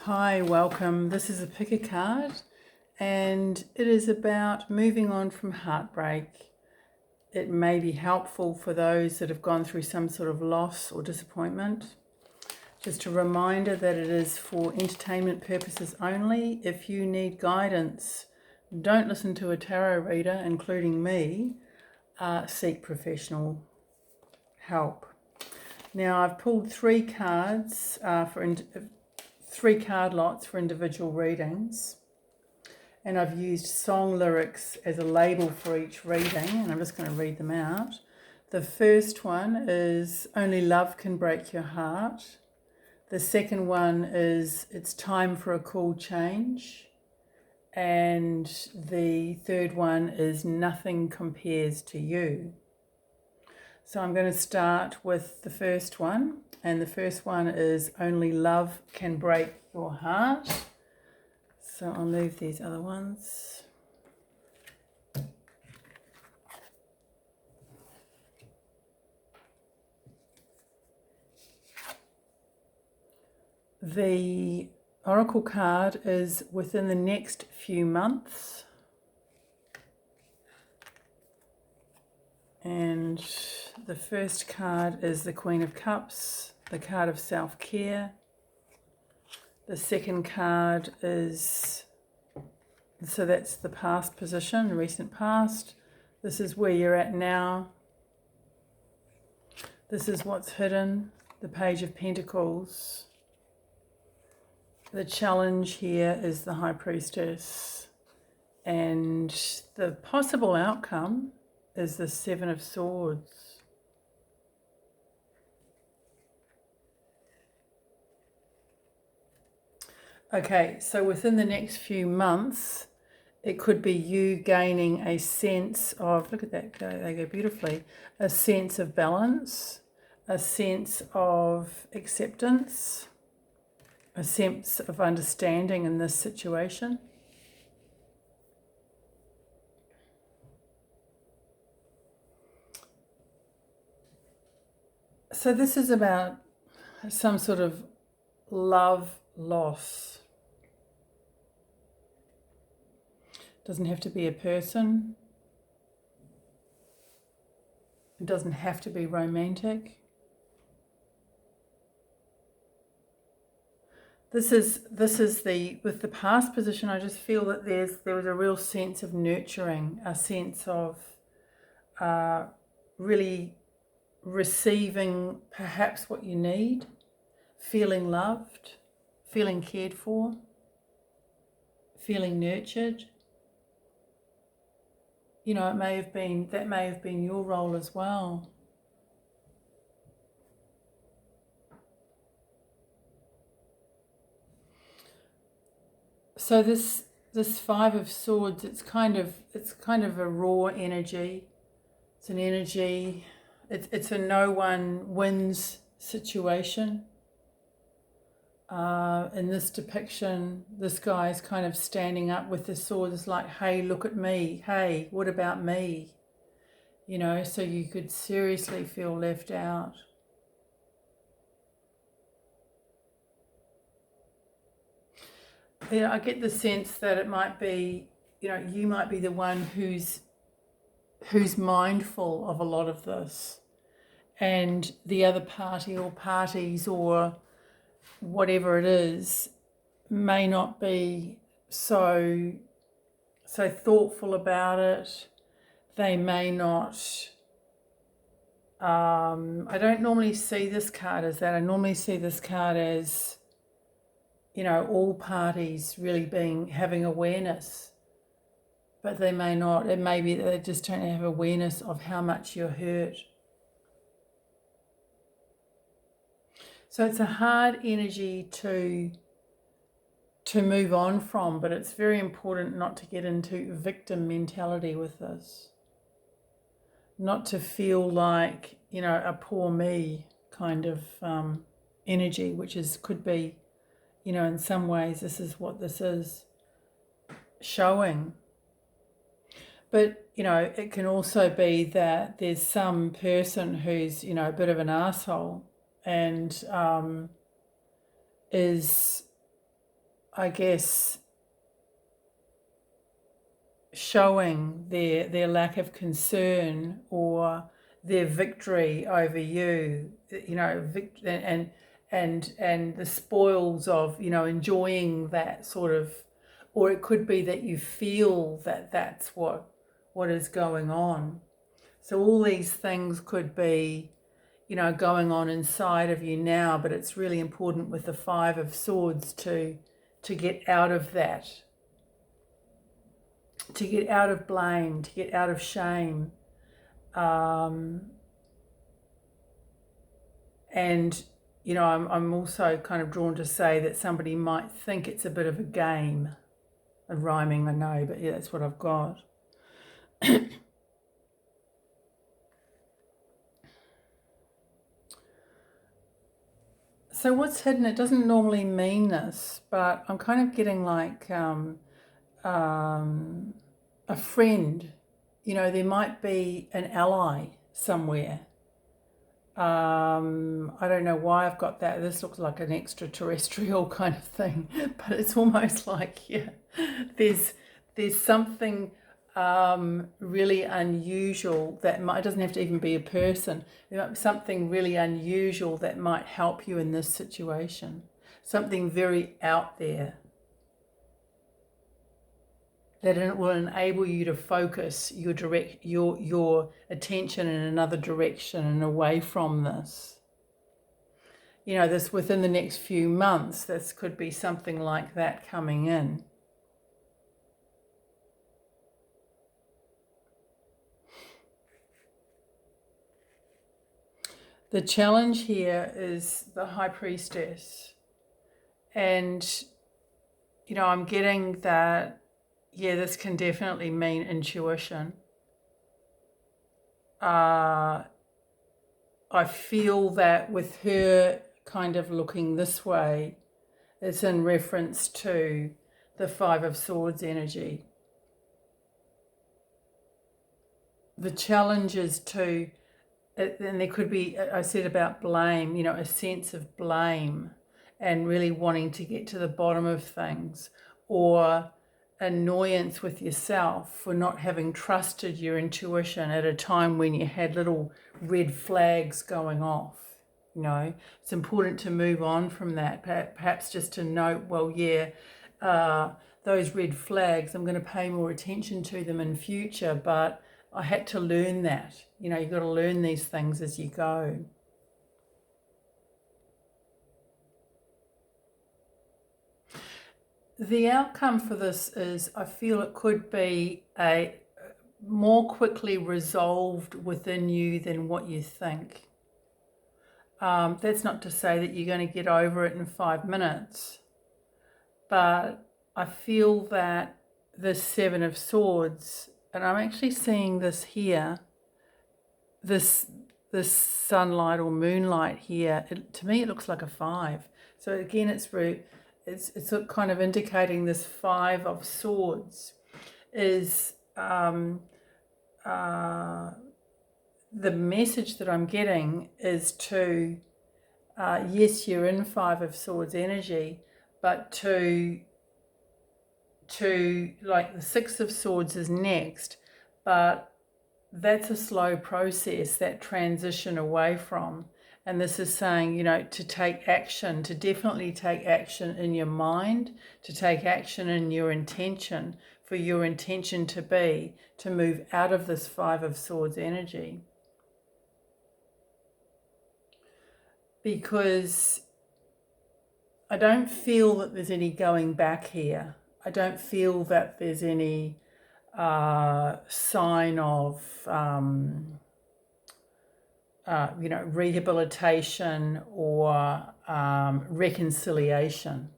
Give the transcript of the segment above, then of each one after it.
Hi, welcome. This is a pick a card and it is about moving on from heartbreak. It may be helpful for those that have gone through some sort of loss or disappointment. Just a reminder that it is for entertainment purposes only. If you need guidance, don't listen to a tarot reader, including me. Seek professional help. Now, I've pulled three cards three card lots for individual readings, and I've used song lyrics as a label for each reading, and I'm just going to read them out. The first one is Only Love Can Break Your Heart. The second one is It's Time for a Cool Change. And the third one is Nothing Compares to You. So I'm going to start with the first one, and the first one is Only Love Can Break Your Heart. So I'll move these other ones. The Oracle card is Within the Next Few Months. And the first card is the Queen of Cups, the card of self-care. The second card is, so that's the past position, recent past. This is where you're at now. This is what's hidden, the Page of Pentacles. The challenge here is the High Priestess. And the possible outcome is the Seven of Swords. Okay, so within the next few months, it could be you gaining a sense of, look at that, they go beautifully, a sense of balance, a sense of acceptance, a sense of understanding in this situation. So this is about some sort of love loss. It doesn't have to be a person. It doesn't have to be romantic. This is with the past position, I just feel that there was a real sense of nurturing, a sense of really receiving perhaps what you need, feeling loved, feeling cared for, feeling nurtured. You know, that may have been your role as well. So this Five of Swords, it's kind of a raw energy. It's an energy. It's a no one wins situation. In this depiction, this guy is kind of standing up with the sword. It's like, hey, look at me. Hey, what about me? You know, so you could seriously feel left out. Yeah, I get the sense that it might be, you know, you might be the one who's mindful of a lot of this, and the other party or parties or whatever it is may not be so thoughtful about it. They may not. I don't normally see this card as that. I normally see this card as, you know, all parties really having awareness, but they may not. It may be that they just don't have awareness of how much you're hurt. So it's a hard energy to move on from, but it's very important not to get into victim mentality with this. Not to feel like, you know, a poor me kind of energy, which could be, you know, in some ways this is what this is showing. But, you know, it can also be that there's some person who's, you know, a bit of an asshole and is I guess, showing their lack of concern or their victory over you, and the spoils of, enjoying that sort of, or it could be that you feel that that's what is going on. So all these things could be, going on inside of you now, but it's really important with the Five of Swords to get out of that, to get out of blame, to get out of shame. And, I'm also kind of drawn to say that somebody might think it's a bit of a game. And rhyming, I know, but yeah, that's what I've got. So what's hidden? It doesn't normally mean this, but I'm kind of getting like a friend. There might be an ally somewhere. I don't know why I've got that. This looks like an extraterrestrial kind of thing, but it's almost like, there's something really unusual that might, it doesn't have to even be a person. There might be something really unusual that might help you in this situation. Something very out there that it will enable you to focus your attention in another direction and away from this. This within the next few months, this could be something like that coming in. The challenge here is the High Priestess. And, I'm getting that, this can definitely mean intuition. I feel that with her kind of looking this way, it's in reference to the Five of Swords energy. The challenge is to, and there could be, I said about blame, a sense of blame and really wanting to get to the bottom of things, or annoyance with yourself for not having trusted your intuition at a time when you had little red flags going off. It's important to move on from that. Perhaps just to note, those red flags, I'm going to pay more attention to them in future, but I had to learn that. You've got to learn these things as you go. The outcome for this is, I feel it could be a more quickly resolved within you than what you think. That's not to say that you're going to get over it in 5 minutes, but I feel that the Seven of Swords, and I'm actually seeing this here, this sunlight or moonlight here, to me it looks like a 5. So again, it's kind of indicating this Five of Swords is the message that I'm getting is to, yes, you're in Five of Swords energy, but to like the Six of Swords is next, but that's a slow process, that transition away from. And this is saying, to take action, to definitely take action in your mind, to take action in your intention, for your intention to be, to move out of this Five of Swords energy. Because I don't feel that there's any going back here. I don't feel that there's any sign of rehabilitation or reconciliation.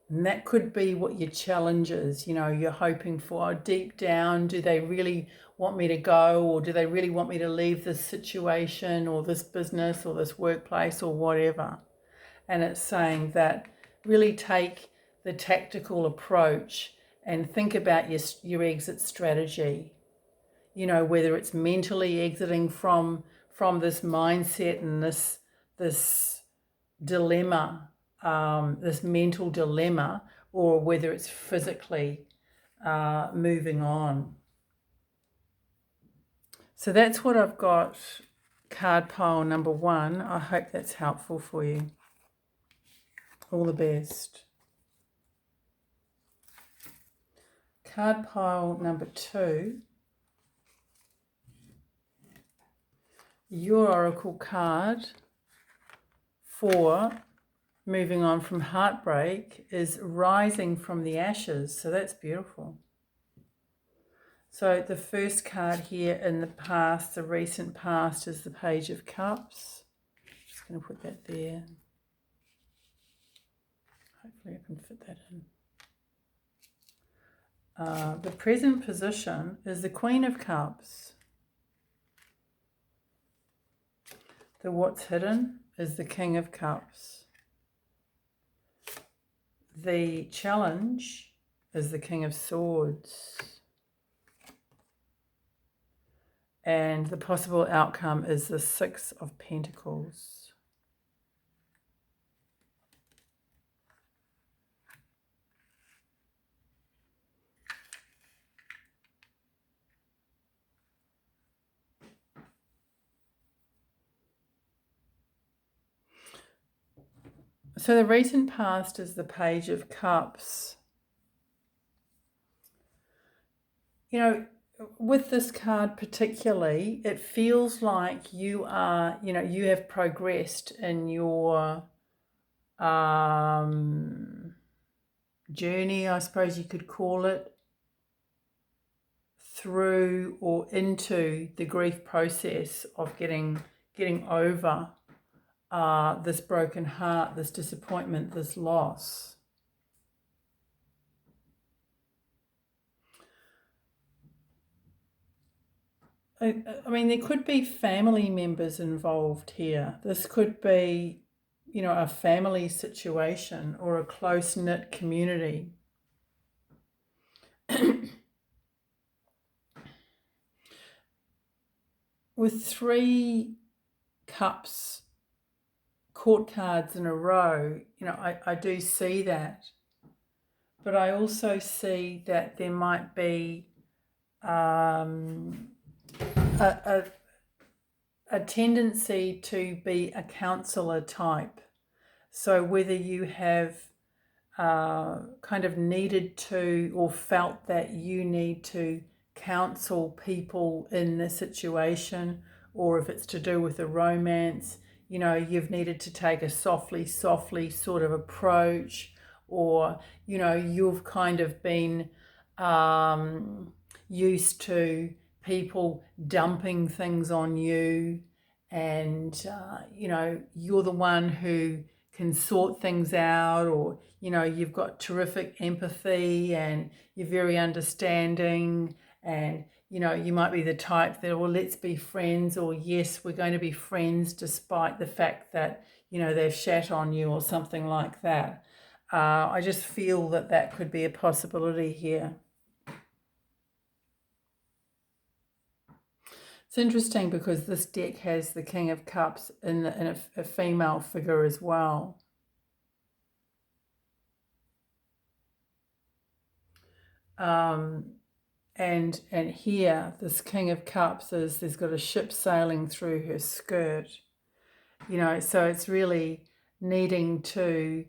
And that could be what your challenge is, you're hoping for. Deep down, do they really want me to go, or do they really want me to leave this situation or this business or this workplace or whatever? And it's saying that really take the tactical approach and think about your exit strategy. Whether it's mentally exiting from this mindset and this dilemma, this mental dilemma, or whether it's physically moving on. So that's what I've got, card pile number 1. I hope that's helpful for you. All the best. Card pile number 2. Your oracle card for moving on from heartbreak is rising from the ashes. So that's beautiful. So the first card here in the past, the recent past, is the Page of Cups. Just going to put that there. Hopefully I can fit that in. The present position is the Queen of Cups. The what's hidden is the King of Cups. The challenge is the King of Swords. And the possible outcome is the Six of Pentacles. So the recent past is the Page of Cups. You know, with this card particularly, it feels like you are, you have progressed in your journey, I suppose you could call it, through or into the grief process of getting over this broken heart, this disappointment, this loss. I mean, there could be family members involved here. This could be, a family situation or a close-knit community. With 3 cups, court cards in a row, I do see that. But I also see that there might be a tendency to be a counsellor type. So whether you have kind of needed to or felt that you need to counsel people in this situation, or if it's to do with a romance, you've needed to take a softly sort of approach, or, you've kind of been used to people dumping things on you, and you're the one who can sort things out, or you've got terrific empathy and you're very understanding, and you might be the type that, well, let's be friends, or yes, we're going to be friends despite the fact that they've shat on you or something like that. I just feel that could be a possibility here. It's interesting because this deck has the King of Cups in a female figure as well. And here, this King of Cups there's got a ship sailing through her skirt. So it's really needing to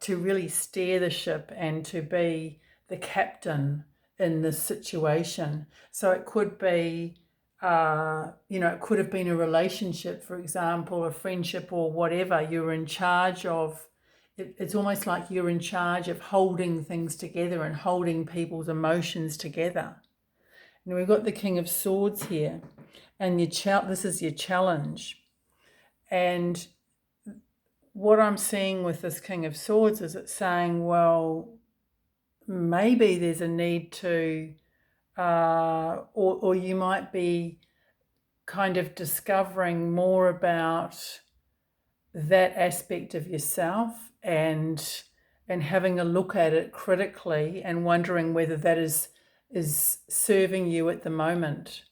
really steer the ship and to be the captain in this situation. So it could be, it could have been a relationship, for example, a friendship or whatever. You're in charge of. It's almost like you're in charge of holding things together and holding people's emotions together. And we've got the King of Swords here, and this is your challenge. And what I'm seeing with this King of Swords is it's saying, well, maybe there's a need to, or you might be kind of discovering more about that aspect of yourself and having a look at it critically and wondering whether that is serving you at the moment.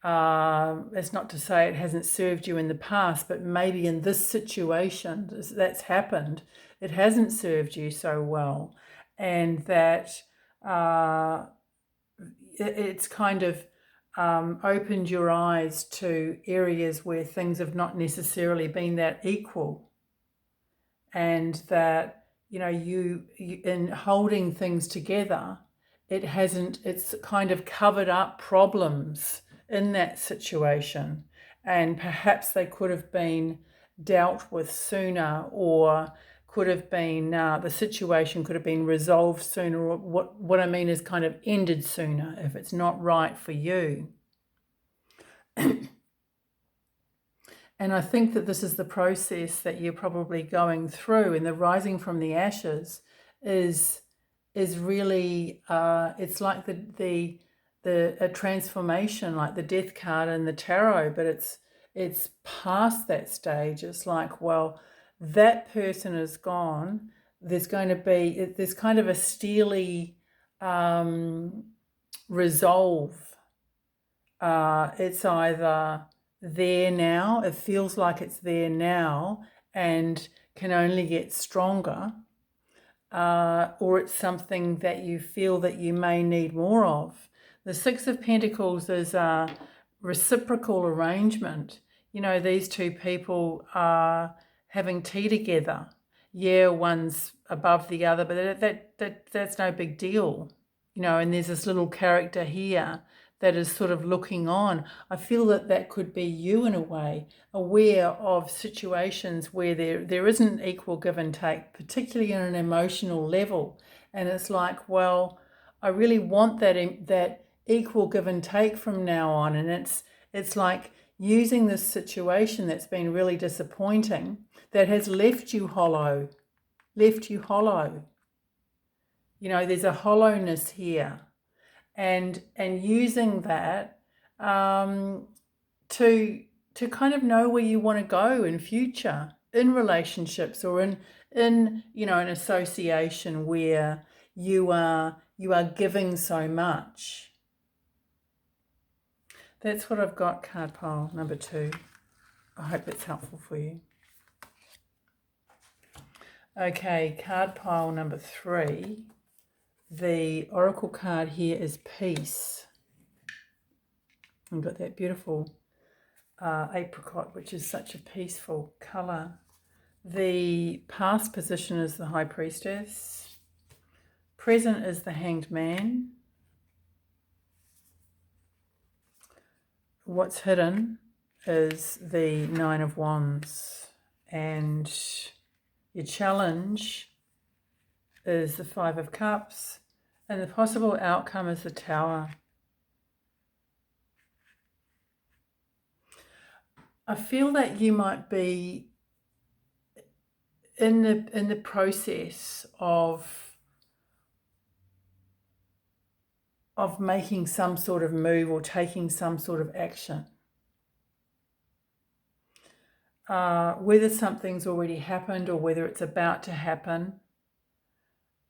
It's not to say it hasn't served you in the past, but maybe in this situation that's happened, it hasn't served you so well, and that it's kind of opened your eyes to areas where things have not necessarily been that equal, and that you in holding things together, it's kind of covered up problems in that situation, and perhaps they could have been dealt with sooner, or could have been the situation could have been resolved sooner, or what I mean is kind of ended sooner if it's not right for you. And I think that this is the process that you're probably going through, and the rising from the ashes is really it's like a transformation, like the death card in the tarot, but it's past that stage. It's like, well, that person is gone. There's kind of a steely resolve. It's either there now, it feels like it's there now and can only get stronger, or it's something that you feel that you may need more of. The Six of Pentacles is a reciprocal arrangement. These two people are having tea together. Yeah, one's above the other, but that's no big deal. And there's this little character here that is sort of looking on. I feel that could be you in a way, aware of situations where there isn't equal give and take, particularly on an emotional level. And it's like, well, I really want that equal give and take from now on. And it's like using this situation that's been really disappointing, that has left you hollow. There's a hollowness here. And using that to kind of know where you want to go in future, in relationships, or in an association where you are giving so much. That's what I've got, card pile number 2. I hope it's helpful for you. Okay, card pile number 3. The oracle card here is peace. I've got that beautiful apricot, which is such a peaceful colour. The past position is the High Priestess. Present is the Hanged Man. What's hidden is the Nine of Wands. And your challenge is the Five of Cups. And the possible outcome is the Tower. I feel that you might be in the process of making some sort of move or taking some sort of action. Whether something's already happened or whether it's about to happen,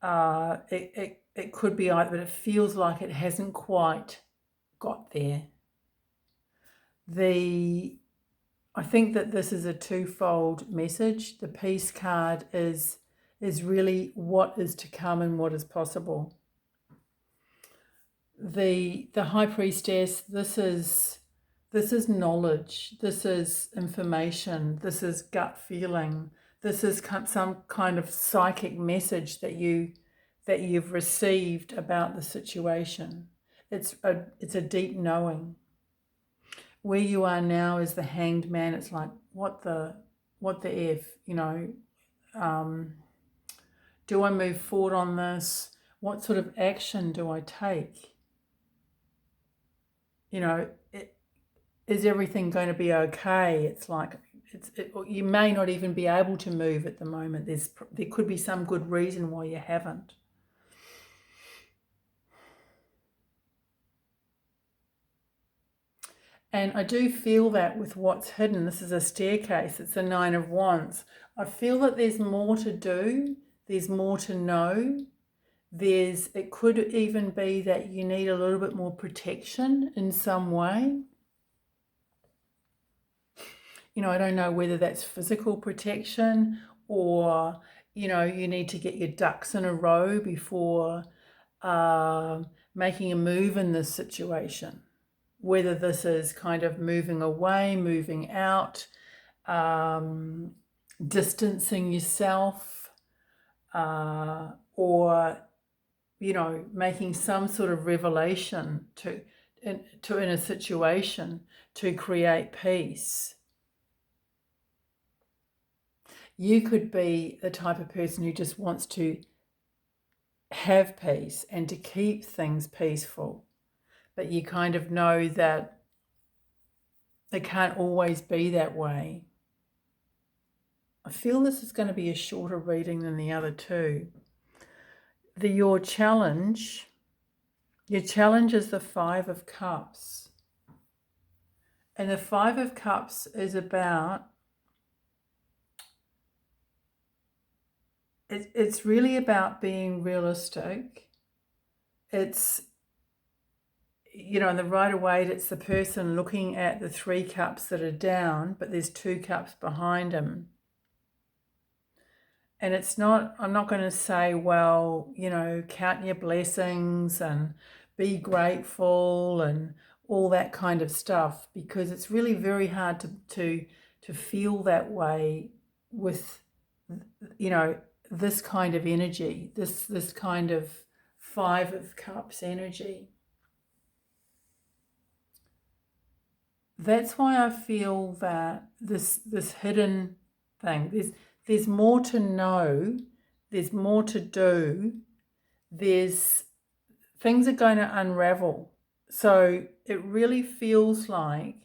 it could be either, but it feels like it hasn't quite got there. I think that this is a twofold message. The Peace card is really what is to come and what is possible. The High Priestess, this is knowledge, this is information, this is gut feeling, this is some kind of psychic message that you've received about the situation. It's a deep knowing. Where you are now is the Hanged Man. It's like, what the F, do I move forward on this? What sort of action do I take? Is everything going to be okay? It's like, you may not even be able to move at the moment. There could be some good reason why you haven't. And I do feel that with what's hidden, this is a staircase, it's the Nine of Wands. I feel that there's more to do, there's more to know. It could even be that you need a little bit more protection in some way. I don't know whether that's physical protection or, you need to get your ducks in a row before making a move in this situation. Whether this is kind of moving away, moving out, distancing yourself, or, making some sort of revelation in a situation to create peace. You could be the type of person who just wants to have peace and to keep things peaceful, but you kind of know that it can't always be that way. I feel this is going to be a shorter reading than the other two. Your challenge is the Five of Cups. And the Five of Cups is about, it's really about being realistic. It's, in the Rider-Waite, it's the person looking at the 3 cups that are down, but there's 2 cups behind him. And it's not, I'm not going to say, well, count your blessings and be grateful and all that kind of stuff, because it's really very hard to feel that way with, this kind of energy, this kind of 5 of Cups energy. That's why I feel that this hidden thing, there's more to know, there's more to do, things are going to unravel. So it really feels like,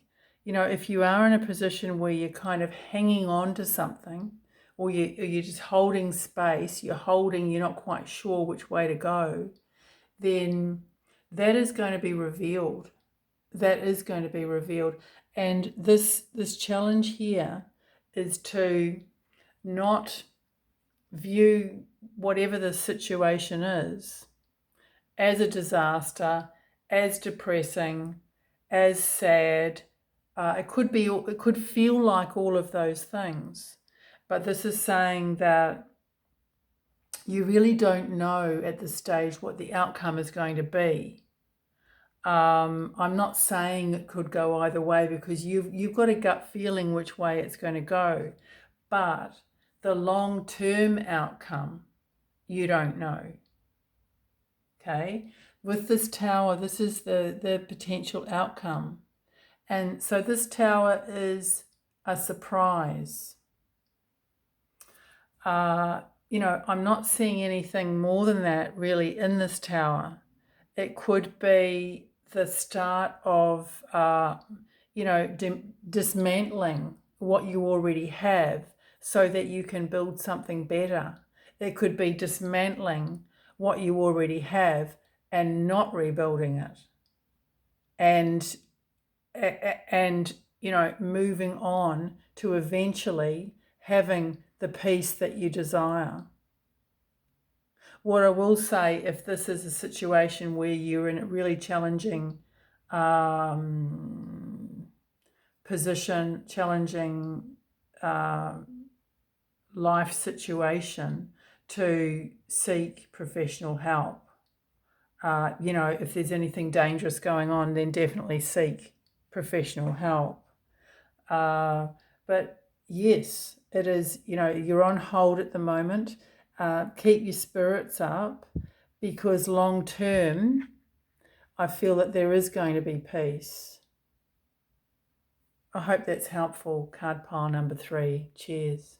if you are in a position where you're kind of hanging on to something, or you're just holding space, you're not quite sure which way to go, then that is going to be revealed. And this challenge here is to not view whatever the situation is as a disaster, as depressing, as sad. It could feel like all of those things, but this is saying that you really don't know at this stage what the outcome is going to be. I'm not saying it could go either way, because you've got a gut feeling which way it's going to go, but the long-term outcome, you don't know. Okay? With this Tower, this is the potential outcome. And so this Tower is a surprise. I'm not seeing anything more than that really in this Tower. It could be the start of, dismantling what you already have so that you can build something better. It could be dismantling what you already have and not rebuilding it. And moving on to eventually having the peace that you desire. What I will say, if this is a situation where you're in a really challenging position, challenging life situation, to seek professional help. If there's anything dangerous going on, then definitely seek professional help. But yes, it is, you're on hold at the moment. Keep your spirits up, because long term, I feel that there is going to be peace. I hope that's helpful. Card pile number 3. Cheers.